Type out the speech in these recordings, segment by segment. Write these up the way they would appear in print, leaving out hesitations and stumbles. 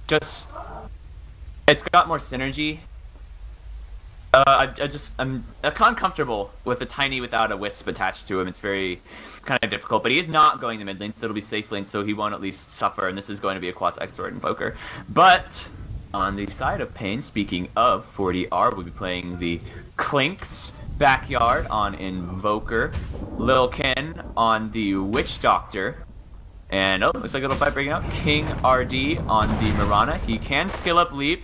just it's got more synergy. I'm uncomfortable with a tiny without a wisp attached to him. It's very kind of difficult, but he is not going to mid lane. It'll be safe lane, so he won't at least suffer, and this is going to be a quasi-sword invoker. But on the side of paiN, speaking of 40R, we'll be playing the Clink's Backyard on Invoker, Lil Ken on the Witch Doctor, and oh, looks like a little fight breaking out. King RD on the Mirana. He can skill up Leap.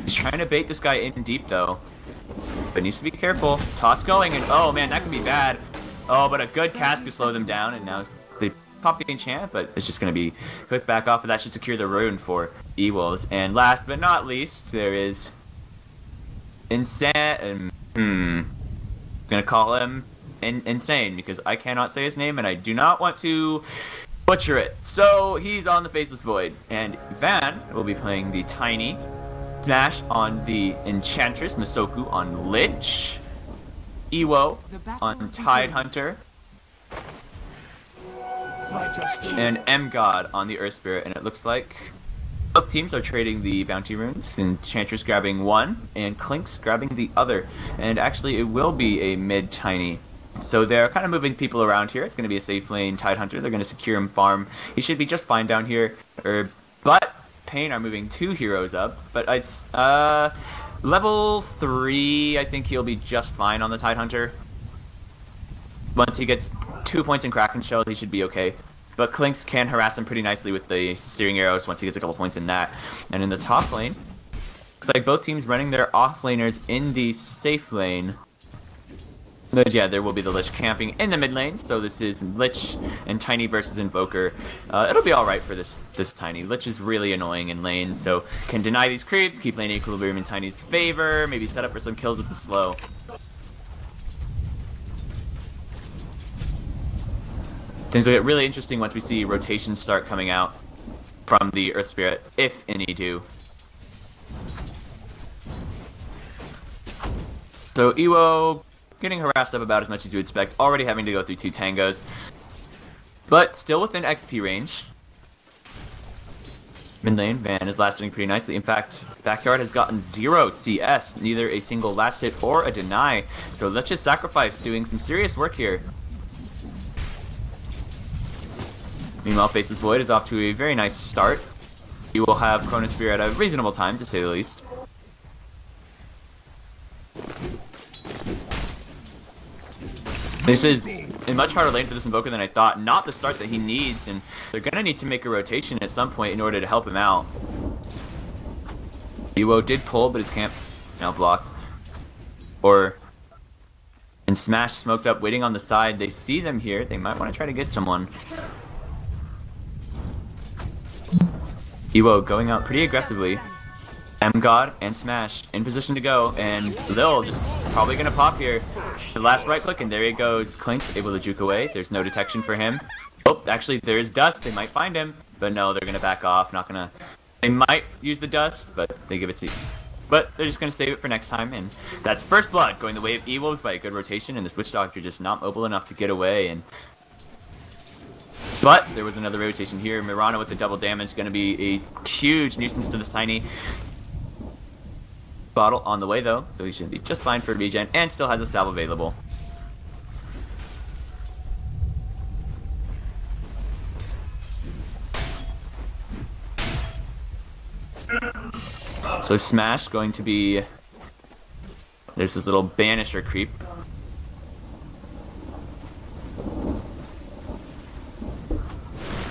He's trying to bait this guy in deep though, but needs to be careful. Toss going, and oh man, that could be bad. Oh, but a good cast could slow them down, and now they pop the enchant, but it's just going to be quick back off, but that should secure the rune for Ewolves. And last but not least, there is Insane. Gonna call him Insane because I cannot say his name, and I do not want to butcher it. So he's on the Faceless Void, and Van will be playing the Tiny. Smash on the Enchantress, Masoku on Lich, Ewo on Tidehunter, and M-God on the Earth Spirit. And it looks like both teams are trading the bounty runes, Enchantress grabbing one, and Clink's grabbing the other. And actually it will be a mid-tiny. So they're kind of moving people around here. It's going to be a safe lane Tidehunter. They're going to secure him farm. He should be just fine down here. But paiN are moving 2 heroes up, but it's level 3. I think he'll be just fine on the Tidehunter. Once he gets 2 points in Kraken Shell, he should be okay. But Clink's can harass him pretty nicely with the steering arrows once he gets a couple points in that. And in the top lane, looks like both teams running their off laners in the safe lane. But yeah, there will be the Lich camping in the mid lane, so this is Lich and Tiny versus Invoker. It'll be alright for this Tiny. Lich is really annoying in lane, so can deny these creeps, keep lane equilibrium in Tiny's favor, maybe set up for some kills with the slow. Things will get really interesting once we see rotations start coming out from the Earth Spirit, if any do. So Ewo getting harassed up about as much as you would expect, already having to go through 2 tangos, but still within XP range. Mid lane, Van is last hitting pretty nicely. In fact, Backyard has gotten 0 CS, neither a single last hit or a deny, so let's just sacrifice doing some serious work here. Meanwhile, Faceless Void is off to a very nice start. He will have Chronosphere at a reasonable time, to say the least. This is a much harder lane for this Invoker than I thought. Not the start that he needs, and they're going to need to make a rotation at some point in order to help him out. Ewo did pull, but his camp now blocked. And Smash smoked up, waiting on the side. They see them here. They might want to try to get someone. Ewo going out pretty aggressively. M-God and Smash in position to go, and Lil just probably gonna pop here. The last right click, and there he goes. Clink's able to juke away. There's no detection for him. Oh, actually there is dust. They might find him, but no, they're gonna back off. Not gonna. They might use the dust, but they give it to you. But they're just gonna save it for next time, and that's first blood going the way of Ewolves by a good rotation, and the Witch Doctor just not mobile enough to get away. But there was another rotation here. Mirana with the double damage, gonna be a huge nuisance to this Tiny. Bottle on the way though, so he should be just fine for regen, and still has a salve available. So Smash going to be, there's this little banisher creep.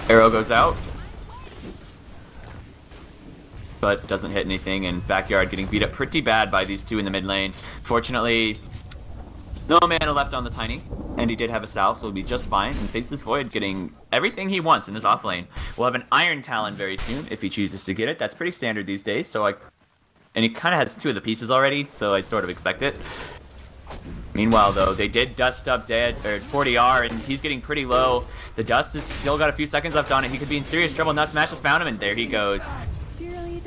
Arrow goes out, but doesn't hit anything, and Backyard getting beat up pretty bad by these two in the mid lane. Fortunately, no mana left on the Tiny, and he did have a salve, so he'll be just fine, and Faceless Void getting everything he wants in this off lane. We'll have an Iron Talon very soon, if he chooses to get it. That's pretty standard these days, so and he kind of has 2 of the pieces already, so I sort of expect it. Meanwhile, though, they did dust up dead, or 40R, and he's getting pretty low. The dust has still got a few seconds left on it. He could be in serious trouble. Now Smash has found him, and there he goes.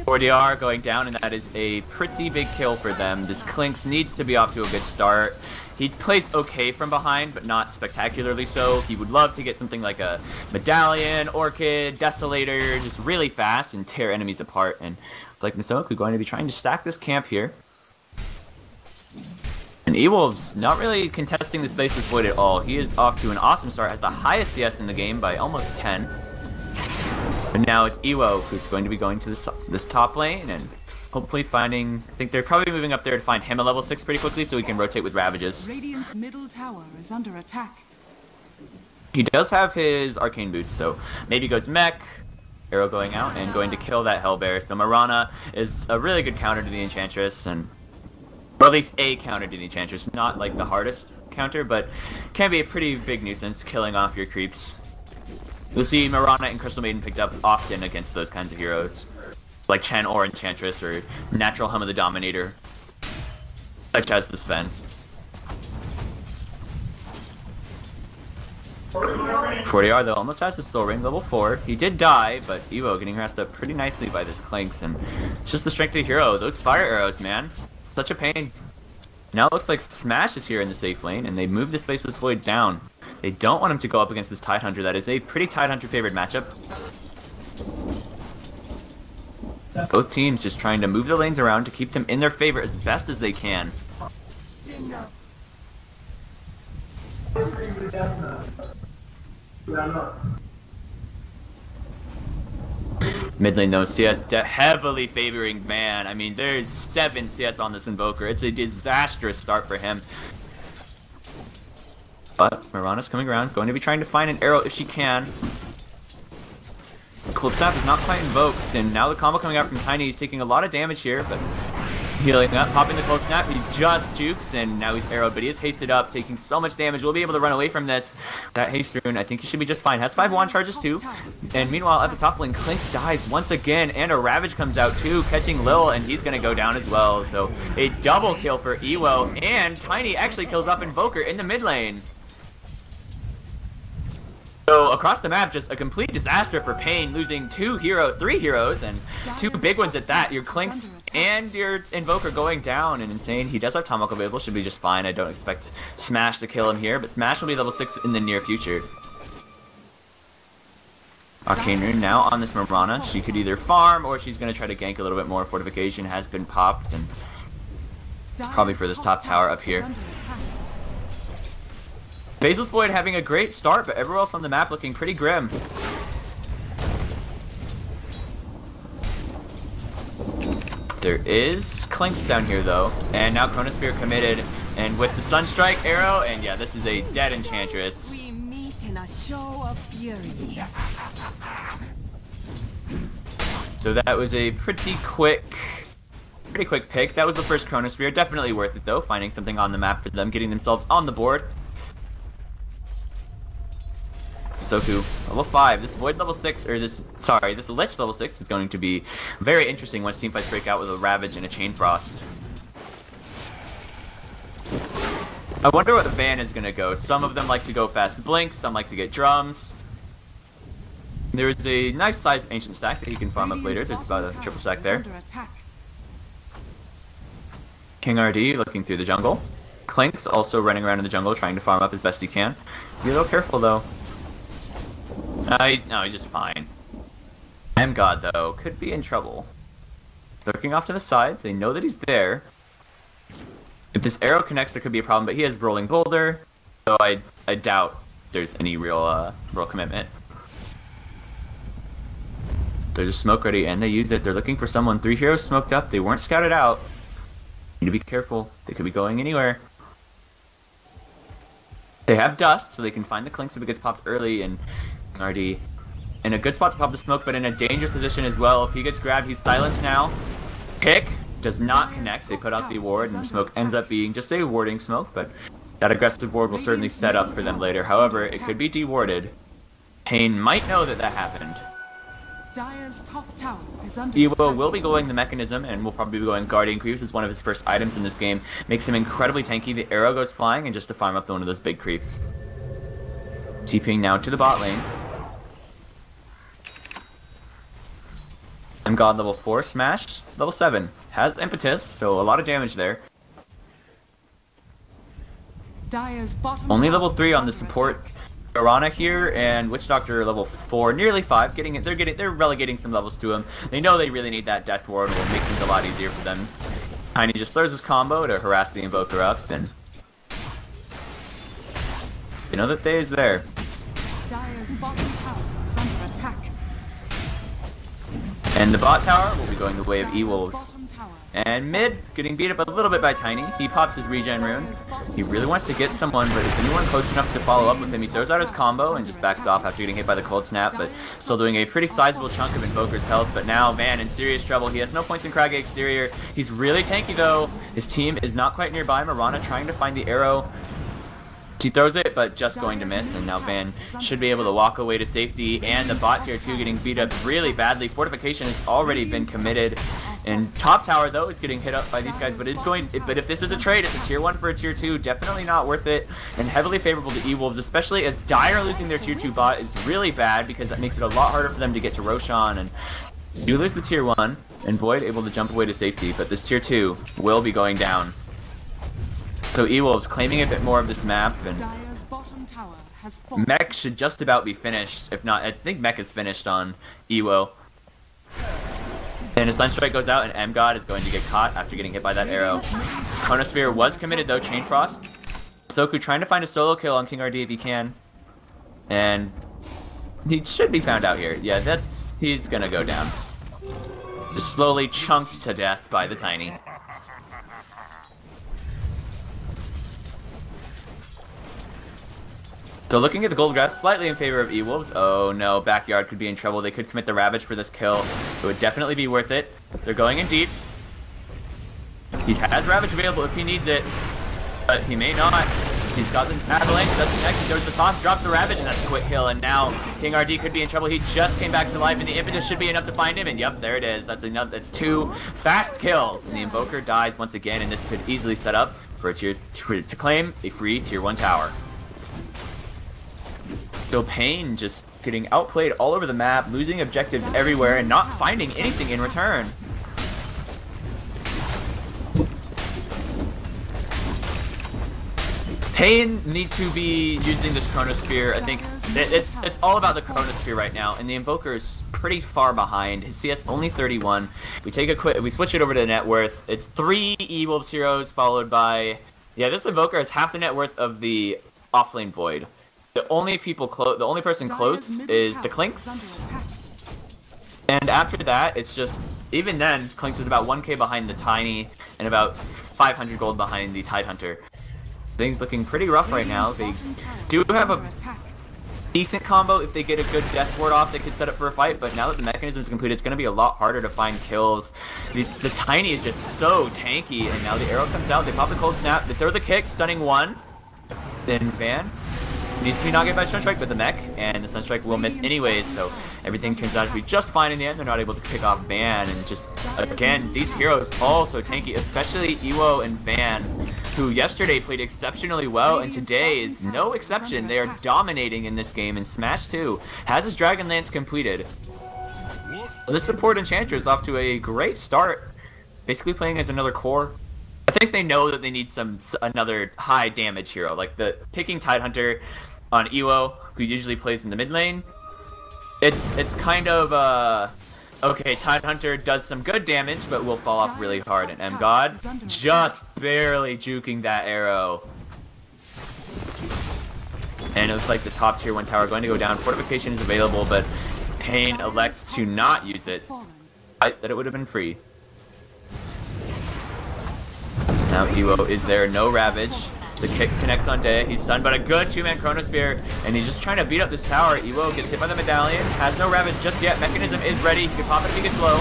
40R going down, and that is a pretty big kill for them. This Clink's needs to be off to a good start. He plays okay from behind, but not spectacularly so. He would love to get something like a Medallion, Orchid, Desolator, just really fast and tear enemies apart. And it's like Misoku going to be trying to stack this camp here. And E-Wolf's not really contesting the Spaceless Void at all. He is off to an awesome start, has the highest CS in the game by almost 10. But now it's Ewo who's going to be going to this top lane and hopefully finding... I think they're probably moving up there to find him a level 6 pretty quickly so he can rotate with Ravages. Radiant's middle tower is under attack. He does have his Arcane Boots, so maybe goes Mech, arrow going out, and going to kill that Hellbear. So Mirana is a really good counter to the Enchantress, and... or at least a counter to the Enchantress. Not like the hardest counter, but can be a pretty big nuisance killing off your creeps. You'll see Mirana and Crystal Maiden picked up often against those kinds of heroes. Like Chen or Enchantress or Natural Hum of the Dominator. Such as the Sven. 40R though almost has the Soul Ring, level 4. He did die, but Evo getting harassed up pretty nicely by this Clinks, and it's just the strength of the hero. Those fire arrows, man. Such a pain. Now it looks like Smash is here in the safe lane, and they move the Spaceless Void down. They don't want him to go up against this Tidehunter. That is a pretty Tidehunter favored matchup. Both teams just trying to move the lanes around to keep them in their favor as best as they can. Mid lane though, CS heavily favoring Man. I mean, there's 7 CS on this Invoker. It's a disastrous start for him. But Mirana's coming around, going to be trying to find an arrow if she can. Cold Snap is not quite invoked, and now the combo coming out from Tiny. He's taking a lot of damage here, but healing up, popping the Cold Snap. He just jukes, and now he's arrowed, but he is hasted up, taking so much damage. We'll be able to run away from this. That haste rune, I think he should be just fine. Has 5 wand charges too. And meanwhile, at the top lane, Clinks dies once again, and a Ravage comes out too, catching Lil, and he's going to go down as well. So a double kill for Ewo, and Tiny actually kills off Invoker in the mid lane. So across the map, just a complete disaster for paiN, losing 3 heroes, and 2 big ones at that. Your Clinks and your Invoker going down, and Insane. He does have Tomahawk available, should be just fine. I don't expect Smash to kill him here, but Smash will be level 6 in the near future. Arcane Rune now on this Mirana. She could either farm, or she's going to try to gank a little bit more. Fortification has been popped, and probably for this top tower up here. Spaceless Void having a great start, but everywhere else on the map looking pretty grim. There is Clinks down here though, and now Chronosphere committed, and with the Sunstrike arrow, and yeah, this is a dead Enchantress. We meet in a show of fury. So that was a pretty quick pick. That was the first Chronosphere. Definitely worth it though, finding something on the map for them, getting themselves on the board. Soku, level 5. This Void level 6, or this Lich level 6 is going to be very interesting once teamfights break out with a Ravage and a Chain Frost. I wonder what the ban is going to go. Some of them like to go fast blink, some like to get drums. There's a nice sized ancient stack that he can farm up later. There's about a triple stack there. King RD looking through the jungle. Clinks also running around in the jungle trying to farm up as best he can. Be a little careful though. No, he's just fine. God though, could be in trouble. Looking off to the sides, they know that he's there. If this arrow connects, there could be a problem, but he has Rolling Boulder, so I doubt there's any real commitment. There's a smoke ready, and they use it. They're looking for someone. 3 heroes smoked up. They weren't scouted out. Need to be careful. They could be going anywhere. They have dust, so they can find the Clinks if it gets popped early, and RD in a good spot to pop the smoke, but in a dangerous position as well. If he gets grabbed, he's silenced now. Pick does not connect. They put out the ward, and the smoke ends up being just a warding smoke, but that aggressive ward will certainly set up for them later. However, it could be dewarded. paiN might know that that happened. Dire's top tower is under Evo will be going the Mechanism, and will probably be going Guardian Creeps as one of his first items in this game. Makes him incredibly tanky. The arrow goes flying, and just to farm up one of those big creeps. TPing now to the bot lane. God level 4, Smash level 7. Has Impetus, so a lot of damage there. Dire's bottom Only tower level 3 is on the under support. attack. Piranha here and Witch Doctor level 4, nearly 5. They're relegating some levels to him. They know they really need that Death Ward, and will make things a lot easier for them. paiN just throws his combo to harass the Invoker up, and you know that they is there. Dire's bottom tower is under attack. And the bot tower will be going the way of Dire's E-Wolves. bottom tower And mid, getting beat up a little bit by paiN. He pops his regen rune. He really wants to get someone, but is anyone close enough to follow up with him? He throws out his combo and just backs off after getting hit by the cold snap, but still doing a pretty sizable chunk of Invoker's health. But now Van in serious trouble. He has no points in Craggy Exterior. He's really tanky though. His team is not quite nearby. Mirana trying to find the arrow. She throws it, but just going to miss, and now Van should be able to walk away to safety, and the bot tier 2 getting beat up really badly. Fortification has already been committed, and top tower, though, is getting hit up by these guys, but if this is a trade, it's a tier 1 for a tier 2, definitely not worth it, and heavily favorable to E-Wolves, especially as Dire losing their tier 2 bot is really bad, because that makes it a lot harder for them to get to Roshan, and you lose the tier 1, and Void able to jump away to safety, but this tier 2 will be going down. So E-Wolves claiming a bit more of this map, and Dire's bottom tower has fallen. Mech should just about be finished. If not, I think Mech is finished on Ewo. And a Sunstrike goes out, and M-God is going to get caught after getting hit by that arrow. Chronosphere was committed though, Chain Frost. Soku trying to find a solo kill on King RD if he can. And he should be found out here. Yeah, he's gonna go down. Just slowly chunked to death by the paiN. So looking at the gold graph, slightly in favor of E-Wolves. Oh no, Backyard could be in trouble. They could commit the Ravage for this kill. It would definitely be worth it. They're going in deep. He has Ravage available if he needs it, but he may not. He's got the Avalanche, doesn't connect, he goes to the top, drops the Ravage, and that's a quick kill. And now King RD could be in trouble. He just came back to life, and the impetus should be enough to find him. And yep, there it is. That's 2 fast kills. And the Invoker dies once again, and this could easily set up for a to claim a free tier 1 tower. So paiN just getting outplayed all over the map, losing objectives everywhere, and not finding anything in return. paiN needs to be using this Chronosphere. I think it's all about the Chronosphere right now, and the Invoker is pretty far behind. His CS only 31. We switch it over to net worth. It's 3 E-Wolves heroes followed by, yeah, this Invoker has half the net worth of the offlane Void. The only person close is the Clinks. And after that, it's just, even then, Clinks is about 1k behind the paiN and about 500 gold behind the Tidehunter. Things looking pretty rough right now. They do have a decent combo. If they get a good Death Ward off, they could set up for a fight, but now that the mechanism is complete, it's going to be a lot harder to find kills. The paiN is just so tanky, and now the arrow comes out, they pop the cold snap, they throw the kick, stunning 1. Then Van needs to be not get by Sunstrike, but the mech, and the Sunstrike will miss anyways, so everything turns out to be just fine in the end. They're not able to pick off Van, and just, again, these heroes also tanky, especially Ewo and Van, who yesterday played exceptionally well, and today is no exception. They are dominating in this game, and Smash 2 has his Dragon Lance completed. The support Enchantress off to a great start, basically playing as another core. I think they know that they need another high damage hero, like picking Tidehunter on Ewo, who usually plays in the mid lane. It's kind of okay, Tidehunter does some good damage, but will fall off really hard, and M-God just barely juking that arrow. And it looks like the top tier 1 tower going to go down. Fortification is available, but paiN elects to not use it. That it would have been free. Now Ewo is there, no Ravage. The kick connects on Day, he's stunned, but a good 2-man Chronosphere, and he's just trying to beat up this tower. Ewo gets hit by the Medallion, has no Ravage just yet, Mechanism is ready, he can pop it if he gets low.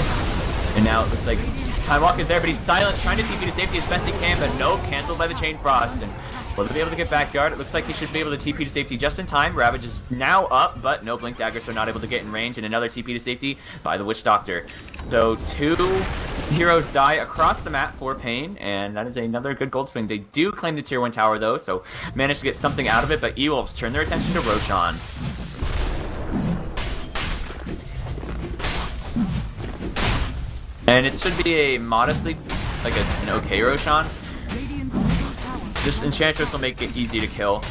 And now it looks like Time Walk is there, but he's silent, trying to TP to safety as best he can, but no, cancelled by the Chain Frost. And will they be able to get Backyard? It looks like he should be able to TP to safety just in time. Ravage is now up, but no Blink Dagger, so not able to get in range, and another TP to safety by the Witch Doctor. So 2 heroes die across the map for paiN, and that is another good gold swing. They do claim the tier 1 tower though, so managed to get something out of it, but E-Wolves turn their attention to Roshan. And it should be a modestly, like an okay Roshan. Radiant's middle tower Just Enchantress will make it easy to kill.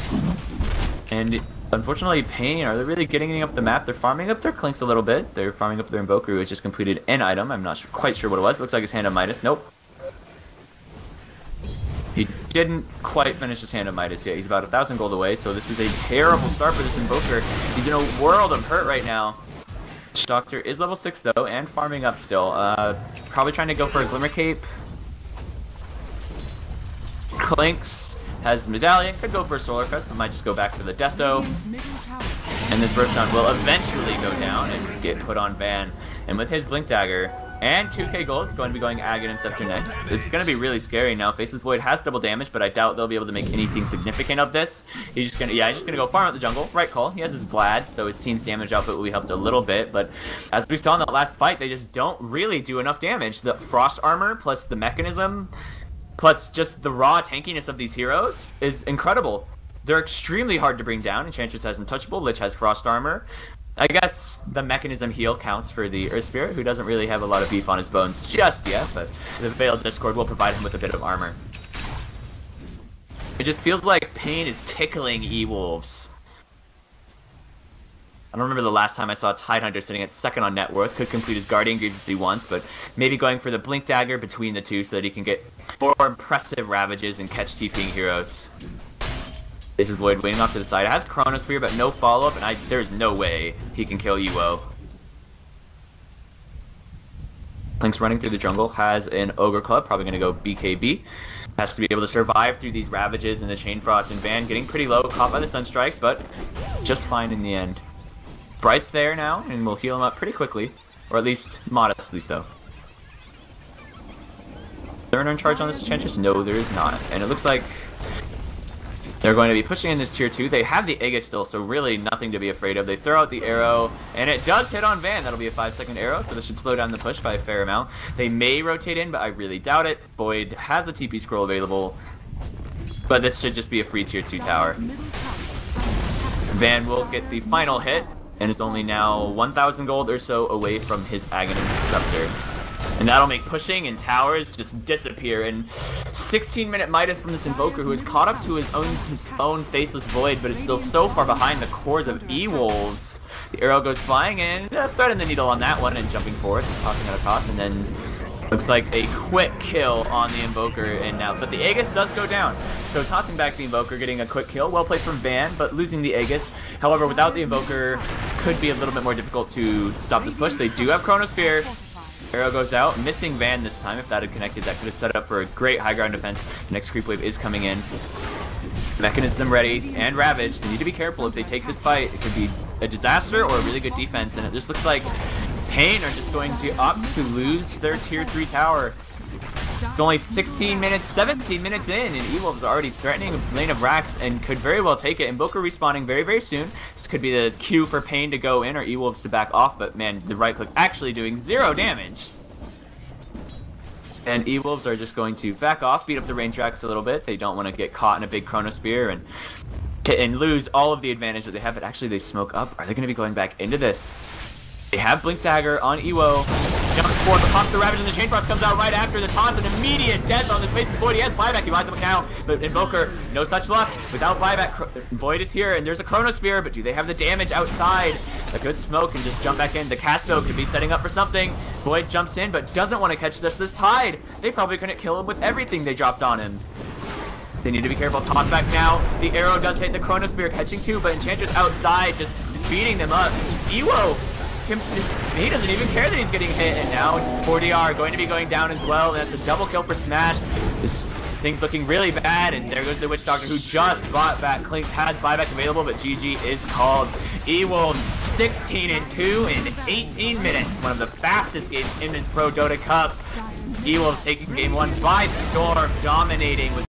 And unfortunately, paiN, are they really getting up the map? They're farming up their Clinks a little bit. They're farming up their Invoker, who has just completed an item. I'm not quite sure what it was. It looks like his Hand of Midas. Nope. He didn't quite finish his Hand of Midas yet. He's about 1,000 gold away, so this is a terrible start for this Invoker. He's in a world of hurt right now. Doctor is level 6 though, and farming up still. Probably trying to go for a Glimmer Cape. Clinks has the Medallion, could go for a Solar Crest, but might just go back for the Deso. And this Burst Down will eventually go down and get put on Van. And with his Blink Dagger and 2k gold, it's going to be going Agate and Scepter next. It's going to be really scary now. Faceless Void has double damage, but I doubt they'll be able to make anything significant of this. He's just gonna, he's just gonna go farm out the jungle. Right call. He has his Vlad, so his team's damage output will be helped a little bit. But as we saw in that last fight, they just don't really do enough damage. The Frost Armor plus the Mechanism, plus just the raw tankiness of these heroes is incredible. They're extremely hard to bring down. Enchantress has Untouchable, Lich has Frost Armor. I guess the Mechanism heal counts for the Earth Spirit, who doesn't really have a lot of beef on his bones just yet, but the Veiled Discord will provide him with a bit of armor. It just feels like paiN is tickling E-Wolves. I don't remember the last time I saw Tidehunter sitting at second on net worth. Could complete his Guardian Greaves if he wants, but maybe going for the Blink Dagger between the two so that he can get more impressive Ravages and catch TPing heroes. This is Void waiting off to the side. It has Chronosphere, but no follow-up, and there's no way he can kill Ewo. Link's running through the jungle, has an Ogre Club, probably going to go BKB. Has to be able to survive through these Ravages and the Chain Frost, and Van getting pretty low, caught by the Sunstrike, but just fine in the end. Bright's there now, and we'll heal him up pretty quickly, or at least modestly so. Is there an charge on this Enchantress? No, there is not, and it looks like they're going to be pushing in this tier 2. They have the Aegis still, so really nothing to be afraid of. They throw out the arrow, and it does hit on Van. That'll be a 5-second arrow, so this should slow down the push by a fair amount. They may rotate in, but I really doubt it. Void has a TP scroll available, but this should just be a free tier 2 tower. Van will get the final hit, and is only now 1,000 gold or so away from his Aghanim Scepter. And that'll make pushing and towers just disappear. And 16-minute Midas from this Invoker, who is caught up to his own Faceless Void, but is still so far behind the cores of E-Wolves. The arrow goes flying, and threading the needle on that one and jumping forward, just tossing at a toss, and then looks like a quick kill on the Invoker. And now, but the Aegis does go down, so tossing back the Invoker, getting a quick kill. Well played from Van, but losing the Aegis. However, without the Invoker, could be a little bit more difficult to stop this push. They do have Chronosphere. Arrow goes out, missing Van this time. If that had connected, that could have set up for a great high ground defense. The next creep wave is coming in. Mechanism ready, and Ravage. They need to be careful. If they take this fight, it could be a disaster or a really good defense, and it just looks like paiN are just going to opt to lose their tier 3 tower. It's only 17 minutes in, and E-Wolves are already threatening a lane of Rax and could very well take it. Invoker respawning very, very soon. This could be the cue for paiN to go in or E-Wolves to back off, but man, the right click actually doing 0 damage. And E-Wolves are just going to back off, beat up the range Rax a little bit. They don't want to get caught in a big Chronosphere and lose all of the advantage that they have, but actually they smoke up. Are they going to be going back into this? They have Blink Dagger on Ewo. Jumps forward, but pops the Ravage, and the Chain Frost comes out right after the taunt. An immediate death on this Faceless Void. He has buyback. He buys him now, but Invoker, no such luck. Without buyback, Void is here, and there's a Chronosphere, but do they have the damage outside? A good smoke and just jump back in. The Casto could be setting up for something. Void jumps in, but doesn't want to catch this Tide. They probably couldn't kill him with everything they dropped on him. They need to be careful. Toss back now. The arrow does hit the Chronosphere, catching two, but Enchantress outside, just beating them up. Ewo, he doesn't even care that he's getting hit, and now 4DR going to be going down as well. That's a double kill for Smash. This thing's looking really bad, and there goes the Witch Doctor, who just bought back. Clinks has buyback available, but GG is called. E-Wolves 16-2 in 18 minutes. One of the fastest games in this Pro Dota Cup. E-Wolves taking game 1 by storm, dominating with